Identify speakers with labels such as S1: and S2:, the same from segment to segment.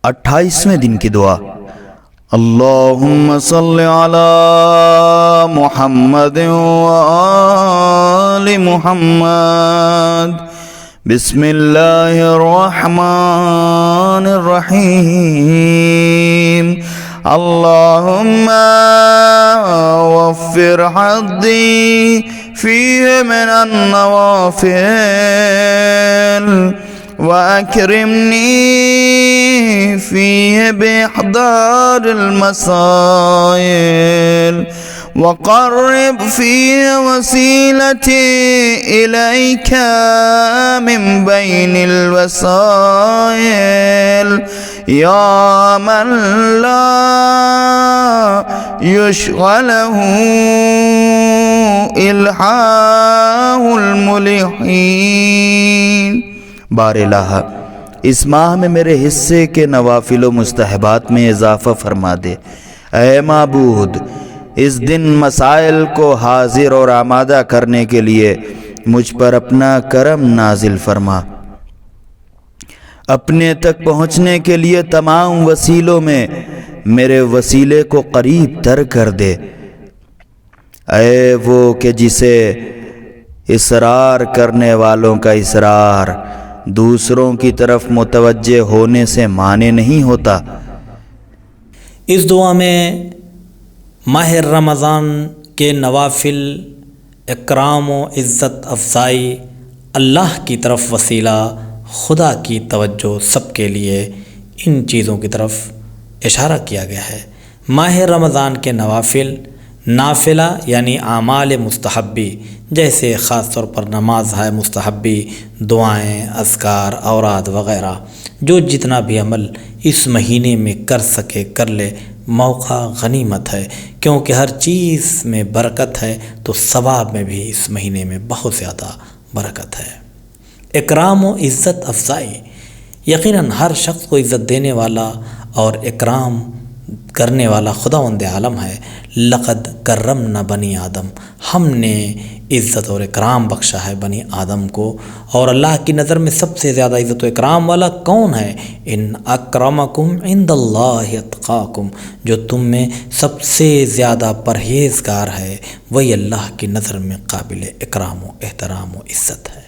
S1: 28ویں دن کی دعا۔ اللہم صلی علی محمد وآل محمد۔ بسم اللہ الرحمن الرحیم۔ اللہم وفر حظی فیہ من النوافل وأكرمني فيه بإحضار المسائل وقرب فيه وسيلتي إليك من بين الوسائل يا من لا يشغله إلحاح الملحين۔ بار الہ، اس ماہ میں میرے حصے کے نوافل و مستحبات میں اضافہ فرما دے۔ اے معبود، اس دن مسائل کو حاضر اور آمادہ کرنے کے لیے مجھ پر اپنا کرم نازل فرما۔ اپنے تک پہنچنے کے لیے تمام وسیلوں میں میرے وسیلے کو قریب تر کر دے۔ اے وہ کہ جسے اصرار کرنے والوں کا اصرار دوسروں کی طرف متوجہ ہونے سے مانے نہیں ہوتا۔
S2: اس دعا میں ماہ رمضان کے نوافل، اکرام و عزت افزائی، اللہ کی طرف وسیلہ، خدا کی توجہ، سب کے لیے ان چیزوں کی طرف اشارہ کیا گیا ہے۔ ماہ رمضان کے نوافل، نافلہ یعنی اعمال مستحبی، جیسے خاص طور پر نماز ہے مستحبی، دعائیں، اذکار، اوراد وغیرہ، جو جتنا بھی عمل اس مہینے میں کر سکے کر لے۔ موقع غنیمت ہے، کیونکہ ہر چیز میں برکت ہے، تو ثواب میں بھی اس مہینے میں بہت زیادہ برکت ہے۔ اکرام و عزت افزائی، یقیناً ہر شخص کو عزت دینے والا اور اکرام کرنے والا خداوند عالم ہے۔ لقد کرمنا بنی آدم، ہم نے عزت اور اکرام بخشا ہے بنی آدم کو۔ اور اللہ کی نظر میں سب سے زیادہ عزت و اکرام والا کون ہے؟ ان اکرمکم عند اللہ اتقاکم، جو تم میں سب سے زیادہ پرہیزگار ہے وہی اللہ کی نظر میں قابل اکرام و احترام و عزت ہے۔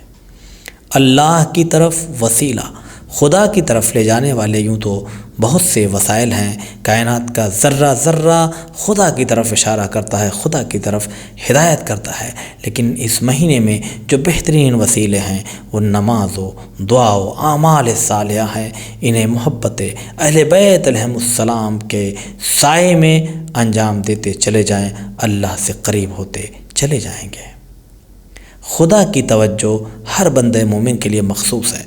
S2: اللہ کی طرف وسیلہ، خدا کی طرف لے جانے والے یوں تو بہت سے وسائل ہیں۔ کائنات کا ذرہ ذرہ خدا کی طرف اشارہ کرتا ہے، خدا کی طرف ہدایت کرتا ہے، لیکن اس مہینے میں جو بہترین وسیلے ہیں وہ نماز و دعا و اعمال صالحہ ہیں۔ انہیں محبت اہل بیت علیہم السلام کے سائے میں انجام دیتے چلے جائیں، اللہ سے قریب ہوتے چلے جائیں گے۔ خدا کی توجہ ہر بندہ مومن کے لیے مخصوص ہے۔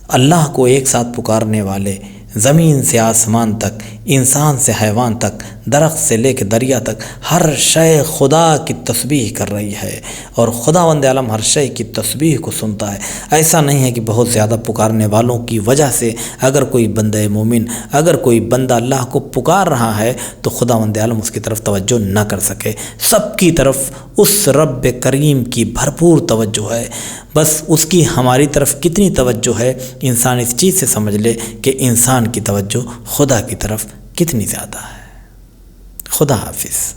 S2: اللہ کو ایک ساتھ پکارنے والے زمین سے آسمان تک، انسان سے حیوان تک، درخت سے لے کے دریا تک، ہر شے خدا کی تسبیح کر رہی ہے، اور خداوند عالم ہر شے کی تسبیح کو سنتا ہے۔ ایسا نہیں ہے کہ بہت زیادہ پکارنے والوں کی وجہ سے اگر کوئی بندہ مومن، اگر کوئی بندہ اللہ کو پکار رہا ہے تو خداوند عالم اس کی طرف توجہ نہ کر سکے۔ سب کی طرف اس رب کریم کی بھرپور توجہ ہے، بس اس کی ہماری طرف کتنی توجہ ہے انسان اس چیز سے سمجھ لے کہ انسان کی توجہ خدا کی طرف کتنی زیادہ ہے۔ خدا حافظ۔